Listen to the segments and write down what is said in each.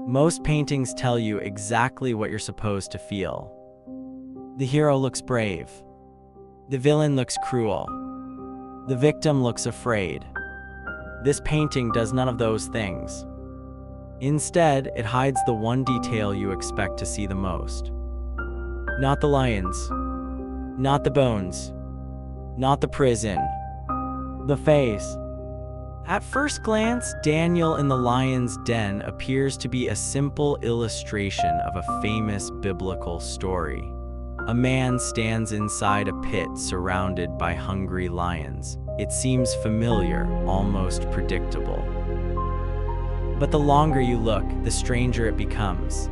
Most paintings tell you exactly what you're supposed to feel. The hero looks brave. The villain looks cruel. The victim looks afraid. This painting does none of those things. Instead, it hides the one detail you expect to see the most. Not the lions. Not the bones. Not the prison. The face. At first glance, Daniel in the lion's den appears to be a simple illustration of a famous biblical story. A man stands inside a pit surrounded by hungry lions. It seems familiar, almost predictable. But the longer you look, the stranger it becomes.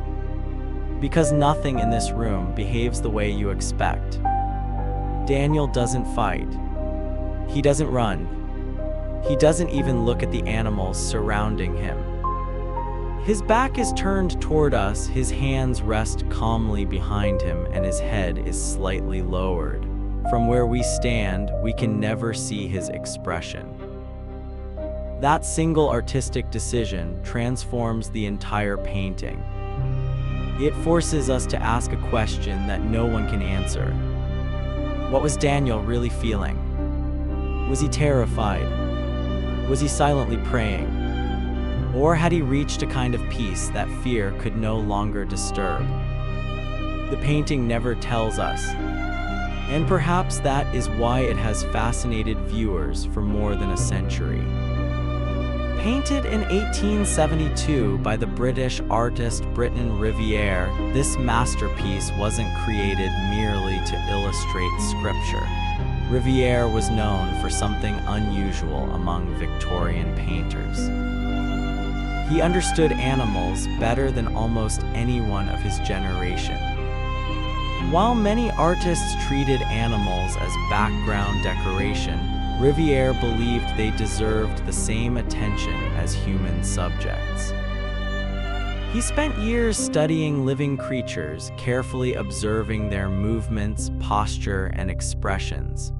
Because nothing in this room behaves the way you expect. Daniel doesn't fight. He doesn't run. He doesn't even look at the animals surrounding him. His back is turned toward us, his hands rest calmly behind him, and his head is slightly lowered. From where we stand, we can never see his expression. That single artistic decision transforms the entire painting. It forces us to ask a question that no one can answer. What was Daniel really feeling? Was he terrified? Was he silently praying? Or had he reached a kind of peace that fear could no longer disturb? The painting never tells us. And perhaps that is why it has fascinated viewers for more than a century. Painted in 1872 by the British artist Briton Rivière, this masterpiece wasn't created merely to illustrate scripture. Riviere was known for something unusual among Victorian painters. He understood animals better than almost anyone of his generation. While many artists treated animals as background decoration, Riviere believed they deserved the same attention as human subjects. He spent years studying living creatures, carefully observing their movements, posture, and expressions.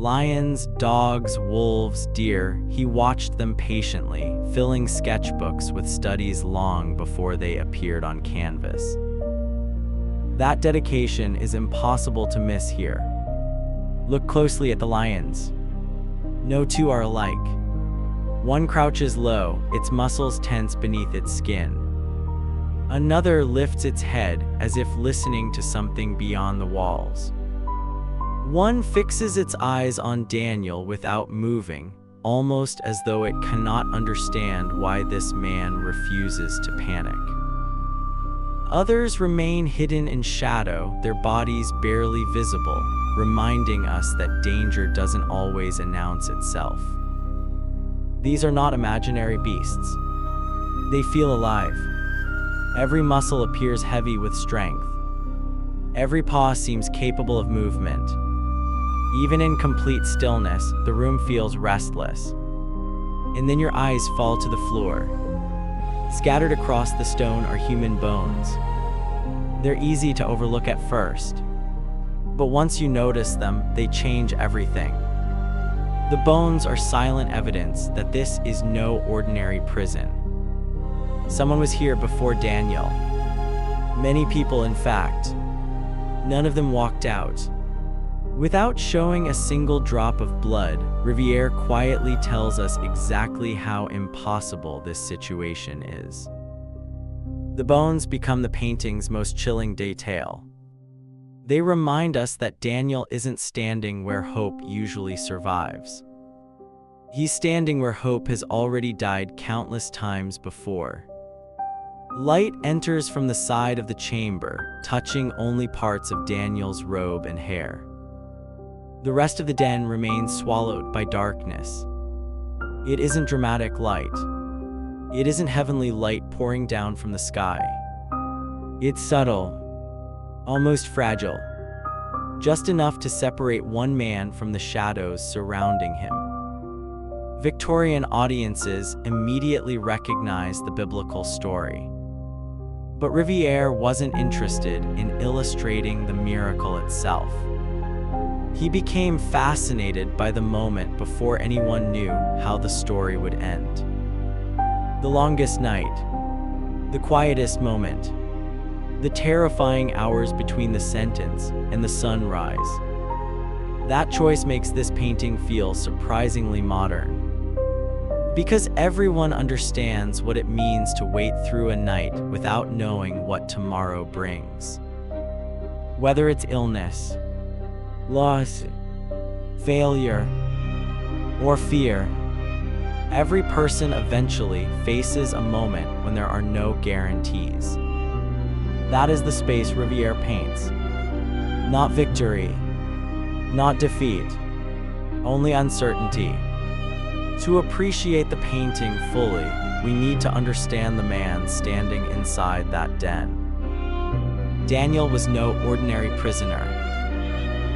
Lions, dogs, wolves, deer, he watched them patiently, filling sketchbooks with studies long before they appeared on canvas. That dedication is impossible to miss here. Look closely at the lions. No two are alike. One crouches low, its muscles tense beneath its skin. Another lifts its head as if listening to something beyond the walls. One fixes its eyes on Daniel without moving, almost as though it cannot understand why this man refuses to panic. Others remain hidden in shadow, their bodies barely visible, reminding us that danger doesn't always announce itself. These are not imaginary beasts. They feel alive. Every muscle appears heavy with strength. Every paw seems capable of movement. Even in complete stillness, the room feels restless. And then your eyes fall to the floor. Scattered across the stone are human bones. They're easy to overlook at first. But once you notice them, they change everything. The bones are silent evidence that this is no ordinary prison. Someone was here before Daniel. Many people, in fact. None of them walked out. Without showing a single drop of blood, Riviere quietly tells us exactly how impossible this situation is. The bones become the painting's most chilling detail. They remind us that Daniel isn't standing where hope usually survives. He's standing where hope has already died countless times before. Light enters from the side of the chamber, touching only parts of Daniel's robe and hair. The rest of the den remains swallowed by darkness. It isn't dramatic light. It isn't heavenly light pouring down from the sky. It's subtle, almost fragile, just enough to separate one man from the shadows surrounding him. Victorian audiences immediately recognized the biblical story. But Riviere wasn't interested in illustrating the miracle itself. He became fascinated by the moment before anyone knew how the story would end. The longest night. The quietest moment. The terrifying hours between the sentence and the sunrise. That choice makes this painting feel surprisingly modern. Because everyone understands what it means to wait through a night without knowing what tomorrow brings. Whether it's illness, loss, failure, or fear, every person eventually faces a moment when there are no guarantees. That is the space Riviere paints. Not victory, not defeat, only uncertainty. To appreciate the painting fully, we need to understand the man standing inside that den. Daniel was no ordinary prisoner.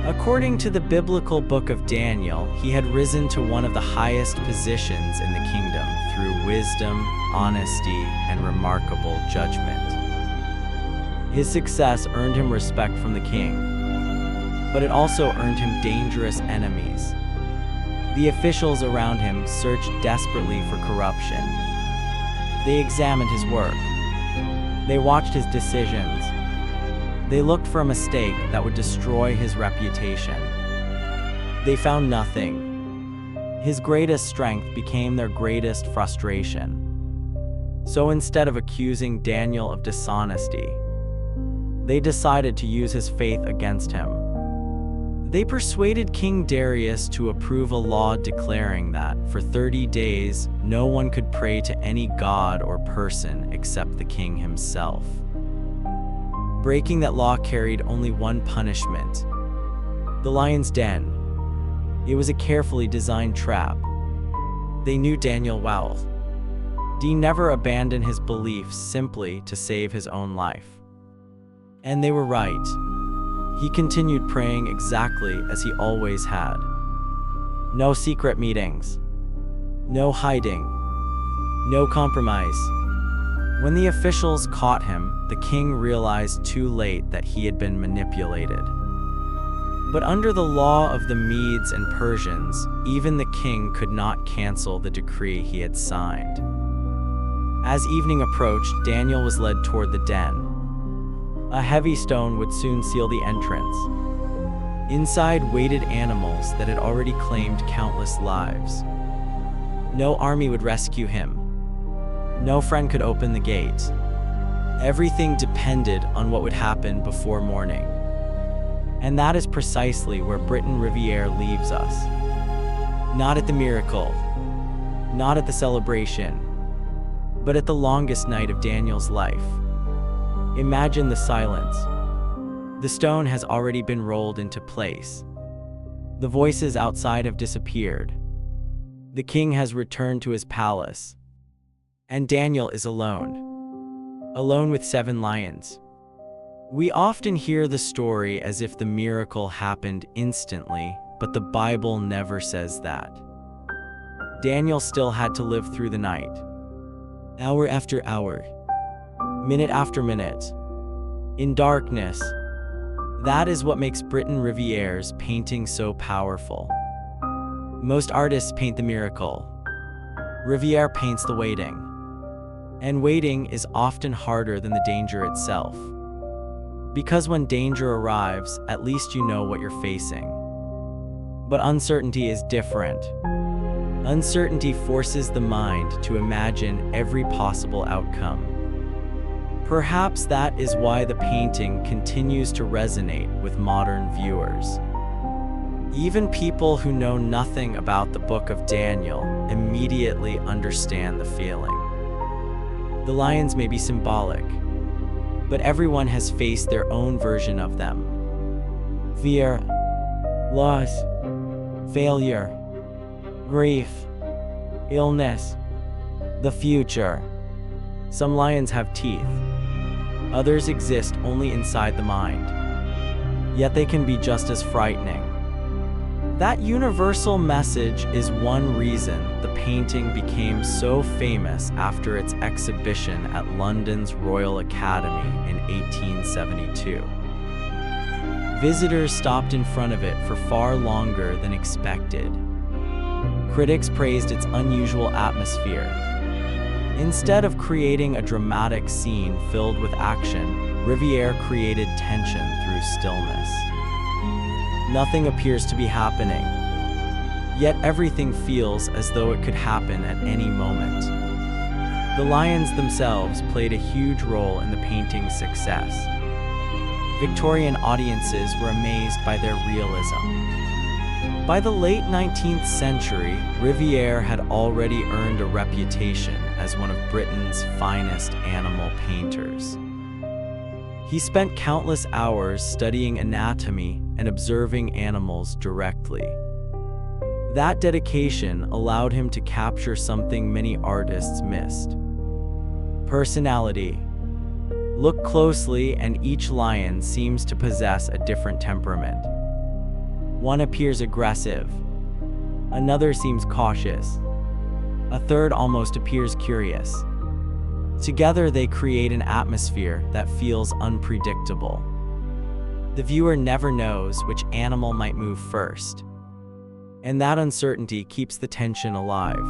According to the biblical book of Daniel, he had risen to one of the highest positions in the kingdom through wisdom, honesty, and remarkable judgment. His success earned him respect from the king, but it also earned him dangerous enemies. The officials around him searched desperately for corruption. They examined his work. They watched his decisions. They looked for a mistake that would destroy his reputation. They found nothing. His greatest strength became their greatest frustration. So instead of accusing Daniel of dishonesty, they decided to use his faith against him. They persuaded King Darius to approve a law declaring that, for 30 days, no one could pray to any god or person except the king himself. Breaking that law carried only one punishment: the lion's den. It was a carefully designed trap. They knew Daniel well. He never abandoned his beliefs simply to save his own life. And they were right. He continued praying exactly as he always had. No secret meetings. No hiding. No compromise. When the officials caught him, the king realized too late that he had been manipulated. But under the law of the Medes and Persians, even the king could not cancel the decree he had signed. As evening approached, Daniel was led toward the den. A heavy stone would soon seal the entrance. Inside waited animals that had already claimed countless lives. No army would rescue him. No friend could open the gate. Everything depended on what would happen before morning. And that is precisely where Briton Rivière leaves us. Not at the miracle, not at the celebration, but at the longest night of Daniel's life. Imagine the silence. The stone has already been rolled into place. The voices outside have disappeared. The king has returned to his palace. And Daniel is alone. Alone with 7 lions. We often hear the story as if the miracle happened instantly, but the Bible never says that. Daniel still had to live through the night. Hour after hour. Minute after minute. In darkness. That is what makes Briton Riviere's painting so powerful. Most artists paint the miracle. Riviere paints the waiting. And waiting is often harder than the danger itself. Because when danger arrives, at least you know what you're facing. But uncertainty is different. Uncertainty forces the mind to imagine every possible outcome. Perhaps that is why the painting continues to resonate with modern viewers. Even people who know nothing about the book of Daniel immediately understand the feeling. The lions may be symbolic, but everyone has faced their own version of them. Fear, loss, failure, grief, illness, the future. Some lions have teeth. Others exist only inside the mind. Yet they can be just as frightening. That universal message is one reason the painting became so famous after its exhibition at London's Royal Academy in 1872. Visitors stopped in front of it for far longer than expected. Critics praised its unusual atmosphere. Instead of creating a dramatic scene filled with action, Riviere created tension through stillness. Nothing appears to be happening, yet everything feels as though it could happen at any moment. The lions themselves played a huge role in the painting's success. Victorian audiences were amazed by their realism. By the late 19th century, Riviere had already earned a reputation as one of Britain's finest animal painters. He spent countless hours studying anatomy and observing animals directly. That dedication allowed him to capture something many artists missed: personality. Look closely, and each lion seems to possess a different temperament. One appears aggressive, another seems cautious, a third almost appears curious. Together they create an atmosphere that feels unpredictable. The viewer never knows which animal might move first, and that uncertainty keeps the tension alive.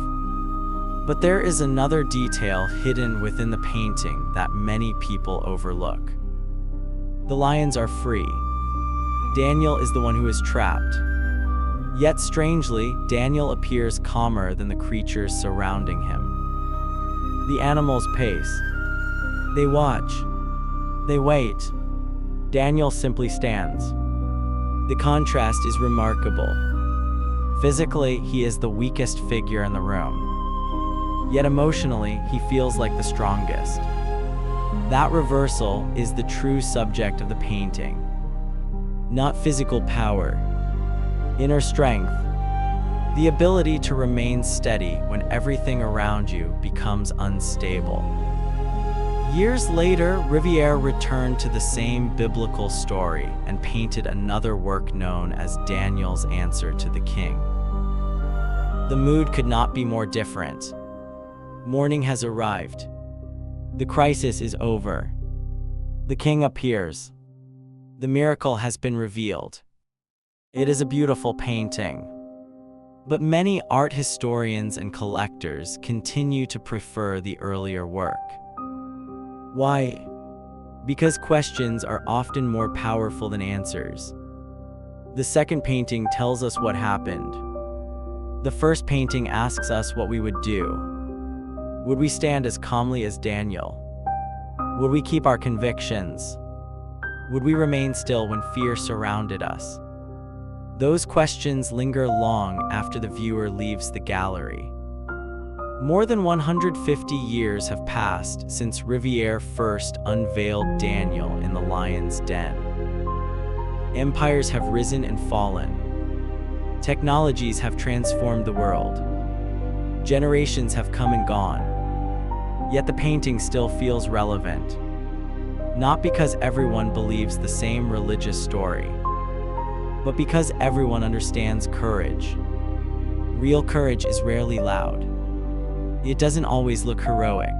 But there is another detail hidden within the painting that many people overlook. The lions are free. Daniel is the one who is trapped. Yet strangely, Daniel appears calmer than the creatures surrounding him. The animals pace. They watch. They wait. Daniel simply stands. The contrast is remarkable. Physically, he is the weakest figure in the room. Yet emotionally, he feels like the strongest. That reversal is the true subject of the painting. Not physical power, inner strength, the ability to remain steady when everything around you becomes unstable. Years later, Riviere returned to the same biblical story and painted another work known as Daniel's Answer to the King. The mood could not be more different. Morning has arrived. The crisis is over. The king appears. The miracle has been revealed. It is a beautiful painting. But many art historians and collectors continue to prefer the earlier work. Why? Because questions are often more powerful than answers. The second painting tells us what happened. The first painting asks us what we would do. Would we stand as calmly as Daniel? Would we keep our convictions? Would we remain still when fear surrounded us? Those questions linger long after the viewer leaves the gallery. More than 150 years have passed since Riviere first unveiled Daniel in the lion's den. Empires have risen and fallen. Technologies have transformed the world. Generations have come and gone. Yet the painting still feels relevant. Not because everyone believes the same religious story, but because everyone understands courage. Real courage is rarely loud. It doesn't always look heroic.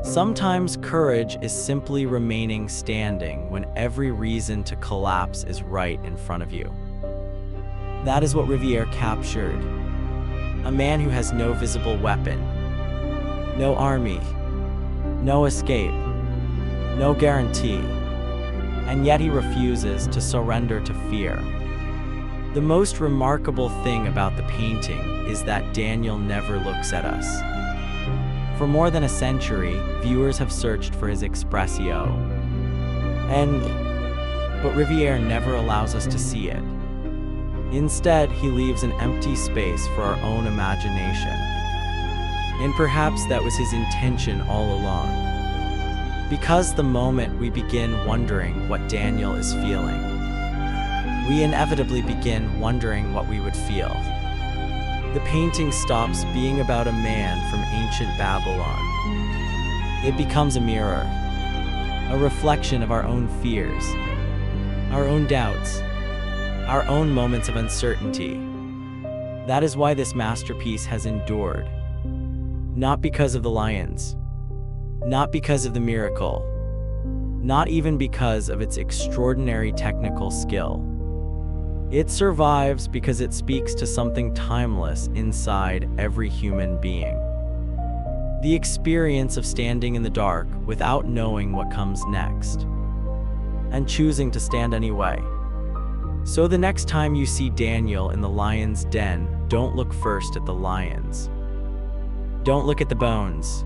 Sometimes courage is simply remaining standing when every reason to collapse is right in front of you. That is what Riviere captured. A man who has no visible weapon, no army, no escape, no guarantee, and yet he refuses to surrender to fear. The most remarkable thing about the painting is that Daniel never looks at us. For more than a century, viewers have searched for his expressio, but Riviere never allows us to see it. Instead, he leaves an empty space for our own imagination. And perhaps that was his intention all along. Because the moment we begin wondering what Daniel is feeling, we inevitably begin wondering what we would feel. The painting stops being about a man from ancient Babylon. It becomes a mirror, a reflection of our own fears, our own doubts, our own moments of uncertainty. That is why this masterpiece has endured. Not because of the lions, not because of the miracle, not even because of its extraordinary technical skill. It survives because it speaks to something timeless inside every human being. The experience of standing in the dark without knowing what comes next, and choosing to stand anyway. So the next time you see Daniel in the lion's den, don't look first at the lions. Don't look at the bones.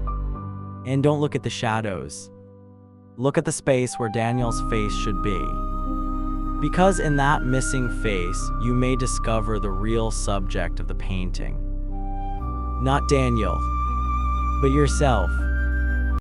And don't look at the shadows. Look at the space where Daniel's face should be. Because in that missing face, you may discover the real subject of the painting. Not Daniel, but yourself.